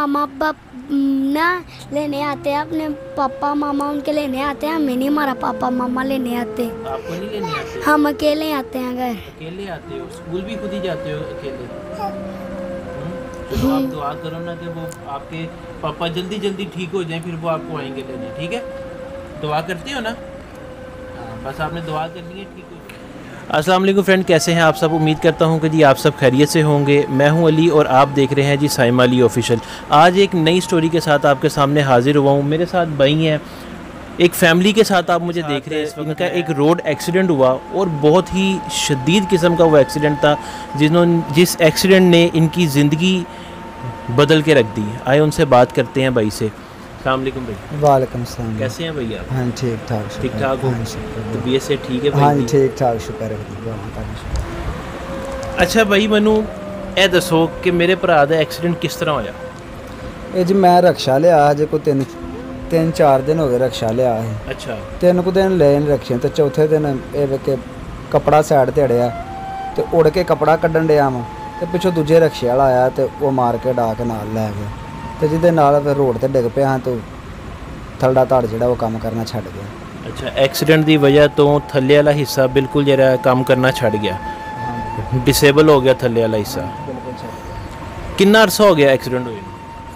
मामा ना लेने आते हैं, अपने पापा मामा उनके लेने आते हैं, हमें नहीं हमारा पापा मामा लेने आते। आपको नहीं लेने आते? हम अकेले आते हैं घर। अकेले आते हो? स्कूल भी खुद ही जाते हो अकेले? चलो आप दुआ करो ना कि वो आपके पापा जल्दी जल्दी ठीक हो जाएं, फिर वो आपको आएंगे लेने, ठीक है? दुआ करते हो ना? हाँ, बस आपने दुआ करनी है, ठीक हो। अस्सलाम वालेकुम फ्रेंड, कैसे हैं आप सब? उम्मीद करता हूं कि जी आप सब खैरियत से होंगे। मैं हूं अली और आप देख रहे हैं जी साइमा अली ऑफिशियल। आज एक नई स्टोरी के साथ आपके सामने हाजिर हुआ हूं। मेरे साथ भाई हैं, एक फैमिली के साथ आप मुझे देख रहे हैं। इनका एक रोड एक्सीडेंट हुआ और बहुत ही शदीद किस्म का वो एक्सीडेंट था जिस एक्सीडेंट ने इनकी ज़िंदगी बदल के रख दी। आए उनसे बात करते हैं भाई से। अस्सलाम वालेकुम भाई। वालेकुम सलाम। कैसे हैं भैया? हाँ ठीक ठाक। ठीक ठाक हो? तबीयत से ठीक है भाई? हाँ ठीक ठाक, शुक्र है। अच्छा भाई, मैनू ਇਹ ਦੱਸੋ कि मेरे भरा ਦਾ एक्सीडेंट किस तरह होया? ਇਹ ਜੀ ਮੈਂ ਰਕਸ਼ਾ ਲਿਆ ਹਜੇ ਕੋਈ 3-4 ਦਿਨ ਹੋ ਗਏ ਰਕਸ਼ਾ ਲਿਆ ਹੈ। ਅੱਛਾ। 3 ਕੁ ਦਿਨ ਲਏ ਨੇ ਰਕਸ਼ੇ ਤੇ ਚੌਥੇ ਦਿਨ ਇਹ ਵੇ ਕਿ ਕਪੜਾ ਸਾਈਡ ਤੇ ਅੜਿਆ ਤੇ ਉੜ ਕੇ ਕਪੜਾ ਕੱਢਣ ਡਿਆ ਵਾਂ ਤੇ ਪਿੱਛੋਂ ਦੂਜੇ ਰਕਸ਼ੇ ਵਾਲਾ ਆਇਆ ਤੇ ਉਹ ਮਾਰ ਕੇ ਡਾ ਕੇ ਨਾਲ ਲੈ ਗਿਆ ਤੇ ਜਿਹਦੇ ਨਾਲ ਫਿਰ ਰੋਡ ਤੇ ਡਿੱਗ ਪਿਆ ਹਾਂ ਤੇ ਥਲੜਾ ਧੜ ਜਿਹੜਾ ਉਹ ਕੰਮ ਕਰਨਾ ਛੱਡ ਗਿਆ। अच्छा, एक्सीडेंट की वजह तो थल्ले वाला हिस्सा बिल्कुल जरा काम करना छड़ गया, डिसेबल हो गया थल्ले वाला हिस्सा। कितना अरसा हो गया एक्सीडेंट हुए?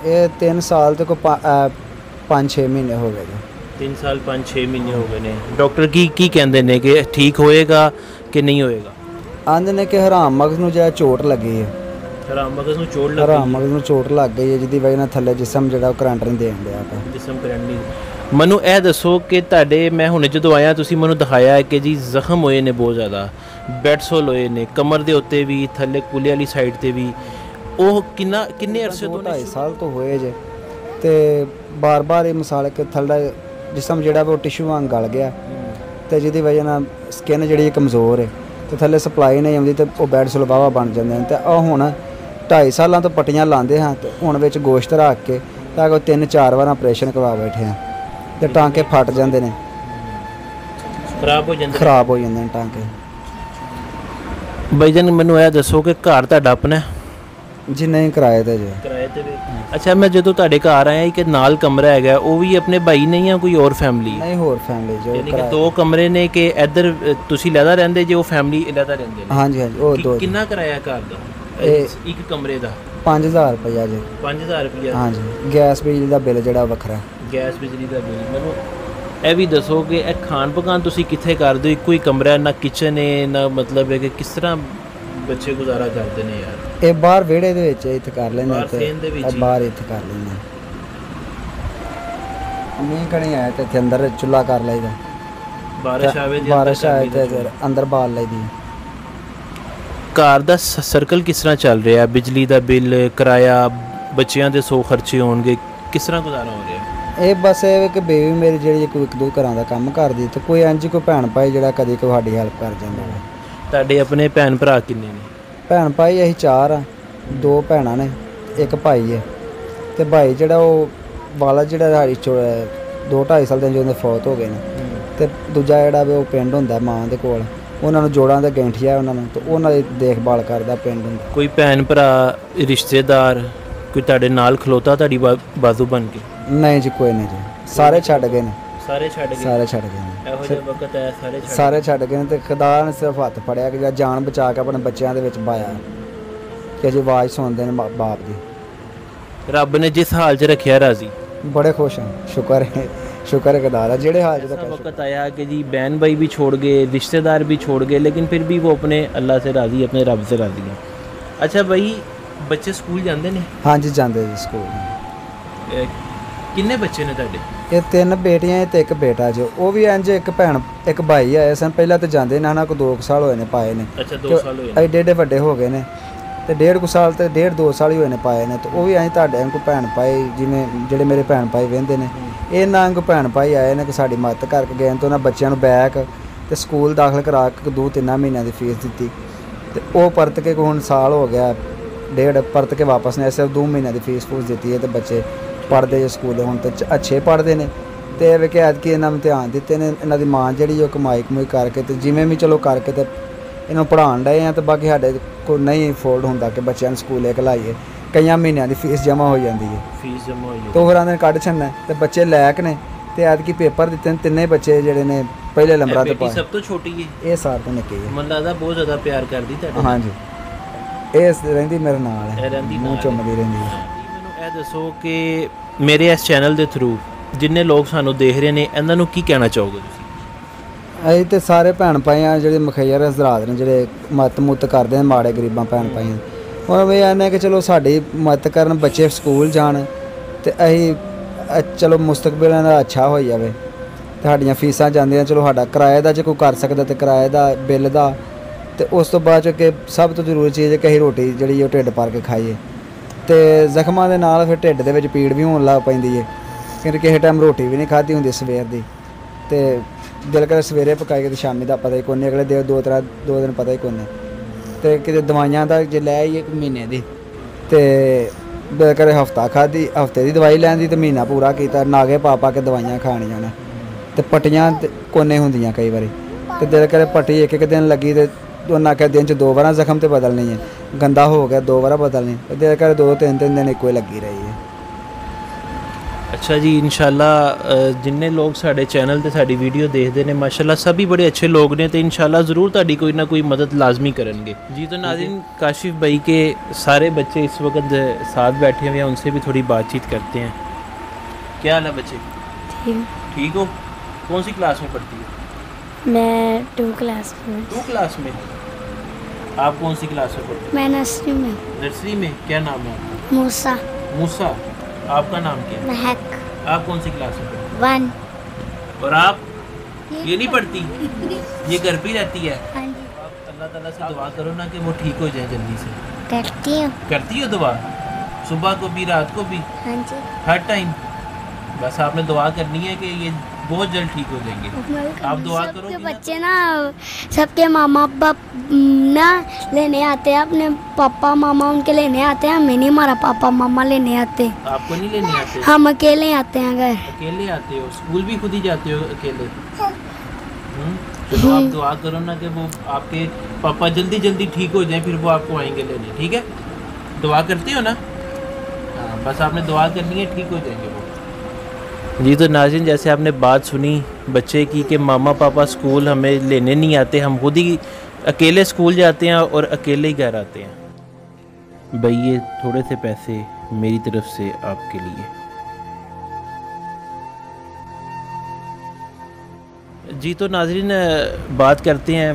ਇਹ 3 ਸਾਲ ਤੇ ਕੋ 5-6 ਮਹੀਨੇ ਹੋ ਗਏ ਜੀ। 3 साल 5-6 महीने हो गए ने। डॉक्टर की कहते हैं कि ठीक होएगा कि नहीं होएगा? ਆਂਦੇ ਨੇ ਕਿ ਹਰਾਮ ਮਗਜ਼ ਨੂੰ ਜਿਹੜਾ ਚੋਟ ਲੱਗੀ ਹੈ। हराम मगज ਨੂੰ ਚੋਟ ਲੱਗੀ? ਹਰਾਮ ਮਗਜ਼ ਨੂੰ ਚੋਟ ਲੱਗ ਗਈ ਹੈ ਜਿਹਦੀ ਵਜ੍ਹਾ ਨਾਲ ਥੱਲੇ ਜਿਸਮ ਜਿਹੜਾ ਉਹ ਕਰੰਟ ਨਹੀਂ ਦੇਣ ਡਿਆ ਪਿਆ। ਜਿਸਮ ਕਰੰਟ ਨਹੀਂ। ਮੈਨੂੰ ਇਹ ਦੱਸੋ ਕਿ ਤੁਹਾਡੇ, ਮੈਂ ਹੁਣੇ ਜਦੋਂ ਆਇਆ ਤੁਸੀਂ ਮੈਨੂੰ ਦਿਖਾਇਆ ਹੈ ਕਿ ਜੀ ਜ਼ਖਮ ਹੋਏ ਨੇ ਬਹੁਤ ਜ਼ਿਆਦਾ, ਬੈਡਸੋਲ ਹੋਏ ਨੇ ਕਮਰ ਦੇ ਉੱਤੇ ਵੀ, ਥੱਲੇ ਕੁੱਲੇ ਵਾਲੀ ਸਾਈਡ ਤੇ ਵੀ। ਉਹ ਕਿੰਨੇ ਅਰਸੇ ਤੋਂ? 2-2.5 ਸਾਲ ਤੋਂ ਹੋਏ ਜੇ ਤੇ ਬਾਰ-ਬਾਰ ਇਹ ਮਸਾਲੇ ਕਿ ਥੱਲੇ ਜਿਸਮ ਜਿਹੜਾ ਉਹ ਟਿਸ਼ੂ ਵਾਂਗ ਗਲ ਗਿਆ ਤੇ ਜਿਹਦੀ ਵਜ੍ਹਾ ਨਾਲ ਸਕਿਨ ਜਿਹੜੀ ਕਮਜ਼ੋਰ ਹੈ ਤੇ ਥੱਲੇ ਸਪਲਾਈ ਨਹੀਂ ਆਉਂਦੀ ਤੇ ਉਹ ਬੈਡਸੋਲ ਵਾਵਾ ਬਣ ਜਾਂਦੇ ਨੇ। ਤੇ ਉਹ ਹੁਣ 2.5 ਸਾਲਾਂ ਤੋਂ ਪੱਟੀਆਂ ਲਾਉਂਦੇ ਹਾਂ ਤੇ ਹੁਣ ਵਿੱਚ ਗੋਸ਼ਤ ਰੱਖ ਕੇ ਤਾਂ ਕਿ 3-4 ਵਾਰ ਆਪਰੇਸ਼ਨ ਕਰਵਾ ਬੈਠੇ ਹਾਂ ਤੇ ਟਾਂਕੇ ਫਟ ਜਾਂਦੇ ਨੇ, ਖਰਾਬ ਹੋ ਜਾਂਦੇ ਨੇ ਟਾਂਕੇ। ਬਾਈ ਜਾਨ ਮੈਨੂੰ ਇਹ ਦੱਸੋ ਕਿ ਘਰ ਤੁਹਾਡਾ ਆਪਣਾ ਹੈ? ਜੀ ਨਹੀਂ ਕਿਰਾਏ ਤੇ ਜੀ। ਕਿਰਾਏ ਤੇ ਵੀ? ਅੱਛਾ, ਮੈਂ ਜਦੋਂ ਤੁਹਾਡੇ ਘਰ ਆਇਆ ਕਿ ਨਾਲ ਕਮਰਾ ਹੈਗਾ, ਉਹ ਵੀ ਆਪਣੇ ਭਾਈ ਨਹੀਂ ਜਾਂ ਕੋਈ ਹੋਰ ਫੈਮਿਲੀ? ਨਹੀਂ, ਹੋਰ ਫੈਮਿਲੀ ਜੋ। ਯਾਨੀ ਕਿ 2 ਕਮਰੇ ਨੇ ਕਿ ਇੱਧਰ ਤੁਸੀਂ ਲਹਿਦਾ ਰਹਿੰਦੇ ਜੇ, ਉਹ ਫੈਮਿਲੀ ਲਹਿਦਾ ਰਹਿੰਦੇ ਨੇ? ਹਾਂਜੀ ਹਾਂਜੀ, ਉਹ 2। ਕਿੰਨਾ ਕਿਰਾਇਆ ਘਰ ਦਾ ਇੱਕ ਕਮਰੇ ਦਾ? 5000 ਰੁਪਇਆ ਜੀ। 5000 ਰੁਪਇਆ? ਹਾਂਜੀ। ਗੈਸ ਬਿਜਲੀ ਦਾ ਬਿੱਲ ਜਿਹੜਾ ਵੱਖਰਾ। ਗੈਸ ਬਿਜਲੀ ਦਾ ਬਿੱਲ। ਮੈਨੂੰ ਇਹ ਵੀ ਦੱਸੋ ਕਿ ਇਹ ਖਾਣ ਪਕਾਨ ਤੁਸੀਂ ਕਿੱਥੇ ਕਰਦੇ ਹੋ? ਇੱਕੋ ਹੀ ਕਮਰਾ, ਨਾ ਕਿਚਨ ਹੈ ਨਾ, ਮਤਲਬ ਹੈ ਕਿ ਕਿਸ ਤਰ੍ਹਾਂ ਬੱਚੇ ਗੁਜ਼ਾਰਾ ਕਰਦੇ ਨੇ ਯਾਰ? ਇਹ ਬਾਹਰ ਵਿਹੜੇ ਦੇ ਵਿੱਚ ਇੱਥੇ ਕਰ ਲੈਂਦੇ ਤੇ ਬਾਹਰ ਇੱਥੇ ਕਰ ਲੈਂਦੇ। ਮੀਂਹ ਕਣੀ ਆਇਆ ਤੇ ਇੱਥੇ ਅੰਦਰ ਚੁੱਲ੍ਹਾ ਕਰ ਲਈਦਾ। ਬਾਰਿਸ਼ ਆਵੇ ਤੇ ਅੰਦਰ ਬਾਲ ਲਈਦੀ। ਘਰ ਦਾ ਸਰਕਲ ਕਿਸ ਤਰ੍ਹਾਂ ਚੱਲ ਰਿਹਾ? ਬਿਜਲੀ ਦਾ ਬਿੱਲ, ਕਿਰਾਇਆ, ਬੱਚਿਆਂ ਦੇ 100 ਖਰਚੇ ਹੋਣਗੇ, ਕਿਸ ਤਰ੍ਹਾਂ ਗੁਜ਼ਾਰਾ ਹੋ ਰਿਹਾ? ਇਹ ਬਸ ਇਹ ਕਿ ਬੇਬੀ ਮੇਰੀ ਜਿਹੜੀ ਕੋਈ 1-2 ਘਰਾਂ ਦਾ ਕੰਮ ਕਰਦੀ ਤੇ ਕੋਈ ਇੰਝ ਕੋਈ ਭੈਣ ਭਾਈ ਜਿਹੜਾ ਕਦੀ ਕੋਈ ਸਾਡੀ ਹੈਲਪ ਕਰ ਜਾਂਦਾ। ਤੁਹਾਡੇ ਆਪਣੇ ਭੈਣ ਭਰਾ ਕਿੰਨੇ ਨੇ? ਭੈਣ ਭਾਈ ਅਸੀਂ 4 ਆ, 2 ਭੈਣਾਂ ਨੇ, 1 ਭਾਈ ਹੈ ਤੇ ਭਾਈ ਜਿਹੜਾ ਉਹ ਵਾਲਾ ਜਿਹੜਾ ਸਾਡੀ 2-2.5 ਸਾਲ ਦੇ ਜਦੋਂ ਫੌਤ ਹੋ ਗਏ ਨੇ ਤੇ ਦੂਜਾ ਜਿਹੜਾ ਵੀ ਉਹ ਪਿੰਡ ਹੁੰਦਾ ਮਾਂ ਦੇ ਕੋਲ, ਉਹਨਾਂ ਨੂੰ ਜੋੜਾਂ ਦੇ ਗੈਂਠੀਆ ਉਹਨਾਂ ਨੂੰ ਤੇ ਉਹਨਾਂ ਦੀ ਦੇਖਭਾਲ ਕਰਦਾ ਪਿੰਡ ਹੁੰਦਾ। ਕੋਈ ਭੈਣ ਭਰਾ ਰਿਸ਼ਤੇਦਾਰ ਕੋਈ ਤੁਹਾਡੇ ਨਾਲ ਖਲੋਤਾ ਤੁਹਾਡੀ ਬਾਜ਼ੂ ਬਣ ਕੇ? ਨਹੀਂ ਜੀ, ਕੋਈ ਨਹੀਂ ਜੀ, ਸਾਰੇ ਛੱਡ ਗਏ ਨੇ। ਸਾਰੇ ਛੱਡ ਗਏ? ਸਾਰੇ ਛੱਡ ਗਏ ਨੇ। ਇਹੋ ਜਿਹਾ ਵਕਤ ਹੈ ਸਾਰੇ ਛੱਡ ਗਏ ਨੇ ਤੇ ਖੁਦਾ ਨੇ ਸਿਰਫ ਹੱਥ ਫੜਿਆ ਕਿ ਜਾਂ ਜਾਨ ਬਚਾ ਕੇ ਆਪਣੇ ਬੱਚਿਆਂ ਦੇ ਵਿੱਚ ਪਾਇਆ ਕਿ ਅਜੇ ਆਵਾਜ਼ ਸੁਣਦੇ ਨੇ ਬਾਪ ਦੀ। ਰੱਬ ਨੇ ਜਿਸ ਹਾਲ 'ਚ ਰੱਖਿਆ ਰਾਜ਼ੀ? बड़े खुश हैं, शुक्र है खुदा का। जेड़े हाल ऐसा वक्त आया कि जी बहन भाई भी छोड़ गए, रिश्तेदार भी छोड़ गए, लेकिन फिर भी वो अपने अल्लाह से राज़ी, अपने रब से राज़ी हैं। अच्छा भाई, बच्चे स्कूल जाते हैं? हाँ जी, जाते जी स्कूल। किन्ने बच्चे ने तुहाडे? ये 3 बेटियां ते 1 बेटा जो। वो भी इंज 1 भैन 1 भाई आए सन। पहला तो जाते ना 2 साल होए ने पाए ने। अच्छा, 2 साल होए? एडे वड्डे हो गए ने ਤੇ 1.5 ਸਾਲ ਤੇ 1.5-2 ਸਾਲ ਹੀ ਹੋਏ ਨੇ ਪਾਏ ਨੇ। ਤੇ ਉਹ ਵੀ ਐਂ ਤੁਹਾਡੇ ਵਾਂਗੂ ਭੈਣ ਭਾਈ, ਜਿਵੇਂ ਜਿਹੜੇ ਮੇਰੇ ਭੈਣ ਭਾਈ ਵਹਿੰਦੇ ਨੇ, ਇਹਨਾਂ ਵਾਂਗੂ ਭੈਣ ਭਾਈ ਆਏ ਨੇ ਕਿ ਸਾਡੀ ਮਦਦ ਕਰਕੇ ਗਏ ਤੇ ਉਹਨਾਂ ਬੱਚਿਆਂ ਨੂੰ ਬੈਗ ਤੇ ਸਕੂਲ ਦਾਖਲ ਕਰਾ ਕੇ 2-3 ਮਹੀਨਿਆਂ ਦੀ ਫੀਸ ਦਿੱਤੀ ਤੇ ਉਹ ਪਰਤ ਕੇ ਹੁਣ ਸਾਲ ਹੋ ਗਿਆ, 1.5 ਪਰਤ ਕੇ ਵਾਪਸ ਨੇ ਸਿਰਫ 2 ਮਹੀਨਿਆਂ ਦੀ ਫੀਸ ਦਿੱਤੀ ਹੈ ਤੇ ਬੱਚੇ ਪੜ੍ਹਦੇ ਜੇ ਸਕੂਲ ਹੁਣ ਤੇ ਅੱਛੇ ਪੜ੍ਹਦੇ ਨੇ। ਤੇ ਵੇ ਕਿ ਐਤਕੀ ਇਹਨਾਂ ਨੂੰ ਧਿਆਨ ਦਿੱਤੇ ਨੇ। ਇਹਨਾਂ ਦੀ ਮਾਂ ਜਿਹੜੀ ਉਹ ਕਮਾਈ ਕਰਕੇ ਤੇ ਜਿਵੇਂ ਵੀ ਚਲੋ ਕਰਕੇ ਤੇ ਇਹਨੂੰ ਪੜ੍ਹਾਉਣ ਡਏ ਆ ਤੇ ਬਾਕੀ ਸਾਡੇ ਕੋਈ ਨਹੀਂ ਫੋਲਡ ਹੁੰਦਾ ਕਿ ਬੱਚਿਆਂ ਨੂੰ ਸਕੂਲੇ ਘਲਾਈਏ ਕਈਆਂ ਮਹੀਨਿਆਂ ਦੀ ਫੀਸ ਜਮ੍ਹਾਂ ਹੋ ਜਾਂਦੀ ਹੈ। ਫੀਸ ਜਮ੍ਹਾਂ ਹੋਈ ਤੋਂ ਫਿਰ ਆਂਦੇ ਕੱਢ ਛੱਡਣਾ ਤੇ ਬੱਚੇ ਲਾਇਕ ਨੇ ਤੇ ਐਤਕੀ ਪੇਪਰ ਦਿੱਤੇ ਨੇ, ਤਿੰਨੇ ਬੱਚੇ ਜਿਹੜੇ ਨੇ ਪਹਿਲੇ ਨੰਬਰਾਂ ਤੇ ਪਾਏ। ਸਭ ਤੋਂ ਛੋਟੀ ਹੈ ਇਹ ਸਾਰ ਤੋਂ ਨਿੱਕੀ ਹੈ। ਮੈਨੂੰ ਲੱਗਦਾ ਬਹੁਤ ਜ਼ਿਆਦਾ ਪਿਆਰ ਕਰਦੀ ਤੁਹਾਡੇ। ਹਾਂਜੀ, ਇਹ ਰਹਿੰਦੀ ਮੇਰੇ ਨਾਲ ਹੈ, ਰਹਿੰਦੀ ਮੂੰਹ ਚੁੰਮਦੀ ਰਹਿੰਦੀ ਹੈ। ਮੈਨੂੰ ਇਹ ਦੱਸੋ ਕਿ ਮੇਰੇ ਇਸ ਚੈਨਲ ਦੇ ਥਰੂ ਜਿੰਨੇ ਲੋਕ ਸਾਨੂੰ ਦੇਖ ਰਹੇ ਨੇ ਇਹਨਾਂ ਨੂੰ ਕੀ ਕਹਿਣਾ ਚਾਹੋਗੇ ਤੁਸੀਂ? ਅਸੀਂ ਤੇ ਸਾਰੇ ਭੈਣ ਭਾਈ ਆ ਜਿਹੜੇ ਮੁਖੱਈਰ ਹਜ਼ਰਾਤ ਨੇ ਜਿਹੜੇ ਮਤ ਮੁੱਤ ਕਰਦੇ ਨੇ ਮਾੜੇ ਗਰੀਬਾਂ ਭੈਣ ਭਾਈਆਂ, ਹੁਣ ਵੀ ਇਹਨੇ ਕਿ ਚਲੋ ਸਾਡੀ ਮਦਦ ਕਰਨ, ਬੱਚੇ ਸਕੂਲ ਜਾਣ ਤੇ ਅਸੀਂ ਚਲੋ ਮੁਸਤਕਬਲ ਇਹਨਾਂ ਦਾ ਅੱਛਾ ਹੋ ਜਾਵੇ। ਸਾਡੀਆਂ ਫੀਸਾਂ ਜਾਂਦੀਆਂ, ਚਲੋ ਸਾਡਾ ਕਿਰਾਏ ਦਾ ਜੇ ਕੋਈ ਕਰ ਸਕਦਾ ਤੇ ਕਿਰਾਏ ਦਾ ਬਿੱਲ ਦਾ, ਤੇ ਉਸ ਤੋਂ ਬਾਅਦ ਚ ਕਿ ਸਭ ਤੋਂ ਜ਼ਰੂਰੀ ਚੀਜ਼ ਹੈ ਕਿ ਅਸੀਂ ਰੋਟੀ ਜਿਹੜੀ ਉਹ ਢਿੱਡ ਭਰ ਕੇ ਖਾਈਏ। ਤੇ ਜ਼ਖਮਾਂ ਦੇ ਨਾਲ ਫਿਰ ਢਿੱਡ ਦੇ ਵਿੱਚ ਪੀੜ ਵੀ ਹੋਣ ਲੱਗ ਪੈਂਦੀ ਹੈ, ਕਿਉਂਕਿ ਕਿਸੇ ਟਾਈਮ ਰੋਟੀ ਵੀ ਨਹੀਂ ਖਾਧੀ ਹੁੰਦੀ ਸਵੇਰ ਦੀ, ਤੇ ਦਿਲ ਕਰੇ ਸਵੇਰੇ ਪਕਾਈਏ ਤੇ ਸ਼ਾਮੀ ਦਾ ਪਤਾ ਹੀ ਕੋਈ ਨਹੀਂ, ਅਗਲੇ ਦੇ ਦੋ ਦਿਨ ਪਤਾ ਹੀ ਕੋਈ ਨਹੀਂ। ਤੇ ਕਿਤੇ ਦਵਾਈਆਂ ਦਾ ਜੇ ਲੈ ਆਈਏ ਮਹੀਨੇ ਦੀ ਤੇ ਦਿਲ ਕਰੇ ਹਫਤੇ ਦੀ ਦਵਾਈ ਲੈਣ ਦੀ ਤੇ ਮਹੀਨਾ ਪੂਰਾ ਕੀਤਾ, ਨਾਗੇ ਪਾ ਕੇ ਦਵਾਈਆਂ ਖਾਣੀਆਂ ਨੇ। ਤੇ ਪੱਟੀਆਂ ਕੋਨੇ ਹੁੰਦੀਆਂ ਕਈ ਵਾਰੀ, ਤੇ ਦਿਲ ਕਰੇ ਪੱਟੀ ਇੱਕ ਦਿਨ ਲੱਗੀ ਤੇ ਉਹਨਾਂ ਕਿ ਦਿਨ 'ਚ 2 ਵਾਰਾਂ ਜ਼ਖਮ ਤੇ ਬਦਲਣੀ ਹੈ, ਗੰਦਾ ਹੋ ਗਿਆ 2 ਵਾਰਾਂ ਬਦਲਣੀ, ਦਿਲ ਕਰੇ 2-3 ਦਿਨ ਇੱਕੋ ਹੀ ਲੱਗੀ ਰਹੀ ਹੈ। ਅੱਛਾ ਜੀ, ਇਨਸ਼ਾਅੱਲਾ ਜਿੰਨੇ ਲੋਕ ਸਾਡੇ ਚੈਨਲ ਤੇ ਸਾਡੀ ਵੀਡੀਓ ਦੇਖਦੇ ਨੇ ਮਾਸ਼ਾਅੱਲਾ ਸभी बड़े अच्छे लोग ने, तो इंशाल्लाह ज़रूर ताड़ी कोई ना कोई मदद लाजमी करेंगे जी। तो नाज़रीन, काशिफ भाई के सारे बच्चे इस वक्त साथ बैठे हुए हैं, उनसे भी थोड़ी बातचीत करते हैं। क्या हाल है बच्चे? ठीक हो? कौन सी क्लास में पढ़ती हो? मैं 2 क्लास में। 2 क्लास में? आप कौन सी क्लास में पढ़ते हो? मैं नर्सरी में। नर्सरी में? क्या नाम है आपका? मूसा। मूसा। आपका नाम क्या है? महक। आप कौन सी क्लास में पढ़ते 1। हो? और आप? ये नहीं पढ़ती? ये घर पे ही रहती है? हाँ जी। आप अल्लाह ताला से दुआ करो ना कि वो ठीक हो जाए जल्दी से। करती हूँ। करती हो दुआ? सुबह को भी रात को भी? हाँ जी। हर टाइम? बस आपने दुआ करनी है कि ये बहुत जल्द ठीक हो जाएंगे। आप दुआ करो। सबके बच्चे ना, सबके मामा बाप ना लेने आते हैं, अपने पापा मामा उनके लेने आते हैं, हमें नहीं हमारा पापा मामा लेने आते। आपको नहीं लेने आते? हम अकेले आते हैं घर। अकेले आते हो? स्कूल भी खुद ही जाते हो अकेले? चलो आप दुआ करो ना कि वो आपके पापा जल्दी ठीक हो जाएं, फिर वो आपको आएंगे लेने। ठीक है, दुआ करते हो ना? हाँ, बस आपने दुआ करनी है, ठीक हो जाएंगे वो जी। तो नाज़रीन, जैसे आपने बात सुनी बच्चे की कि मामा पापा स्कूल हमें लेने नहीं आते, हम खुद ही अकेले स्कूल जाते हैं और अकेले ही घर आते हैं। भाई ये थोड़े से पैसे मेरी तरफ से आपके लिए। जी तो नाज़रीन, बात करते हैं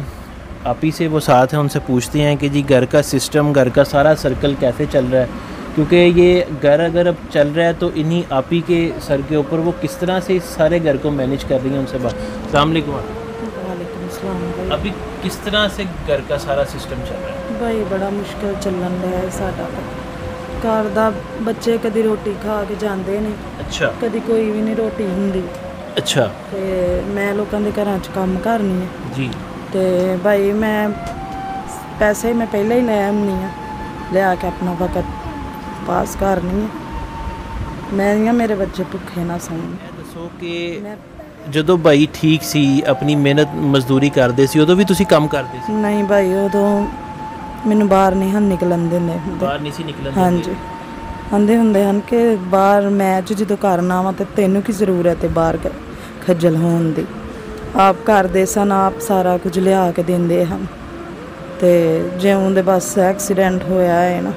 आप ही से, वो साथ हैं, उनसे पूछते हैं कि जी घर का सिस्टम, घर का सारा सर्कल कैसे चल रहा है, क्योंकि ये घर अगर अब चल रहा है तो इन्हीं आप ही के सर के ऊपर वो किस तरह से इस सारे घर को मैनेज कर रही हैं। उनसे बात। अस्सलाम वालेकुम। वालेकुम अस्सलाम। अभी किस तरह से घर का सारा सिस्टम चल रहा है? भाई बड़ा मुश्किल चलन रहा है साडा घर दा। बच्चे कदी रोटी खा के जाते नहीं, अच्छा, कदी कोई भी नहीं रोटी हुंदी। अच्छा। ते मैं लोगों के घरां च काम करनी है जी। ते भाई मैं पैसे मैं पहले ही लै आनी है, लिया के अपना वक्त पास करनी है। मैं या मेरे बच्चे भुखे ना सोन। दसो कि ਜਦੋਂ ਭਾਈ ਠੀਕ ਸੀ, ਆਪਣੀ ਮਿਹਨਤ ਮਜ਼ਦੂਰੀ ਕਰਦੇ ਸੀ, ਉਦੋਂ ਵੀ ਤੁਸੀਂ ਕੰਮ ਕਰਦੇ ਸੀ? नहीं भाई उदों मैनू बाहर नहीं हन निकलन देंदे हुंदे। ਬਾਹਰ ਨਹੀਂ ਸੀ ਨਿਕਲਣ हाँ ਦਿੰਦੇ? जी, आंदे हुंदे हन कि बाहर मैच जो करना वा तो तेनू की जरूरत है बाहर खज्जल होने दी। आप करदे सन, आप सारा कुछ लिया के देंदे हन। ते जिउं दे बस एक्सीडेंट होया है ना,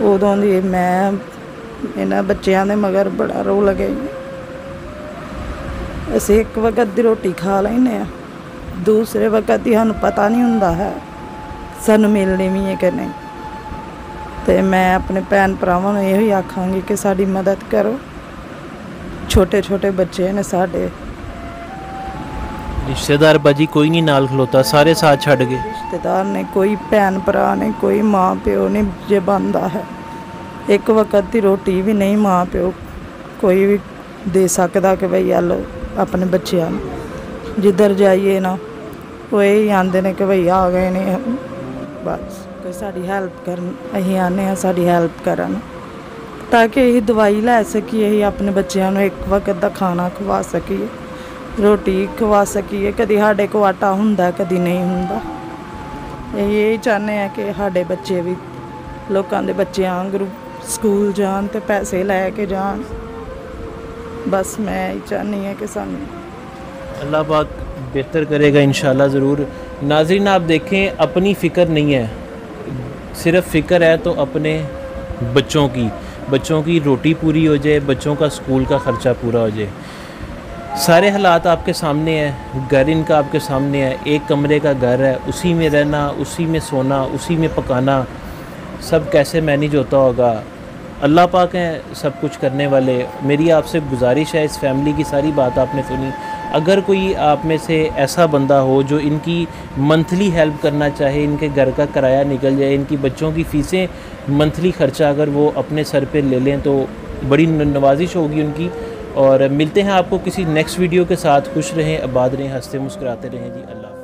उदों दी मैं इन्हां बच्चियां दे मगर बड़ा रोल गई। असीं एक वक्त दी रोटी खा लैने आ, दूसरे वक्त दी सानूं पता नहीं हुंदा है सानूं मिलनी भी है कि नहीं। तो मैं अपने भैन भरावां नूं इहो आखांगी कि साडी मदद करो। छोटे छोटे बच्चे ने साडे, रिश्तेदार बाजी कोई नहीं नाल खलोता, सारे साथ छड़ गए। रिश्तेदार ने कोई भैन भरा ने, कोई माँ प्यो ने जे बनता है। एक वक्त की रोटी भी नहीं माँ प्यो कोई भी दे सकता कि भाई आ लो अपने बच्चों नूं। जिधर जाइए ना वो यही आंदे ने कि भाई आ गए ने, बस कोई साड़ी हेल्प कर, असीं आने हैं साड़ी हेल्प करन ताकि यही दवाई लै सकीए, यही अपने बच्चों नूं एक वक्त का खाना खवा सकीए, रोटी खवा सकीए। कदी साडे को आटा हुंदा, कदी नहीं हुंदा। यही चाहते हैं कि साडे बच्चे भी ਲੋਕਾਂ ਦੇ ਬੱਚਿਆਂ ਵਾਂਗੂ ਸਕੂਲ ਜਾਣ ਤੇ ਪੈਸੇ ਲੈ ਕੇ ਜਾਣ। बस मैं यही चाहनी है कि सानू अल्लाह पाक बेहतर करेगा इंशाल्लाह ज़रूर। नाज़रीन आप देखें, अपनी फ़िक्र नहीं है, सिर्फ़ फ़िक्र है तो अपने बच्चों की रोटी पूरी हो जाए, बच्चों का स्कूल का ख़र्चा पूरा हो जाए। सारे हालात आपके सामने हैं, घर इनका आपके सामने है, एक कमरे का घर है, उसी में रहना, उसी में सोना, उसी में पकाना, सब कैसे मैनेज होता होगा। अल्लाह पाक हैं सब कुछ करने वाले। मेरी आपसे गुजारिश है, इस फैमिली की सारी बात आपने सुनी, अगर कोई आप में से ऐसा बंदा हो जो इनकी मंथली हेल्प करना चाहे, इनके घर का किराया निकल जाए, इनकी बच्चों की फ़ीसें मंथली ख़र्चा अगर वो अपने सर पे ले लें तो बड़ी नवाजिश होगी उनकी। और मिलते हैं आपको किसी नेक्स्ट वीडियो के साथ। खुश रहें, आबाद रहें, हंसते मुस्कुराते रहें जी। अल्लाह।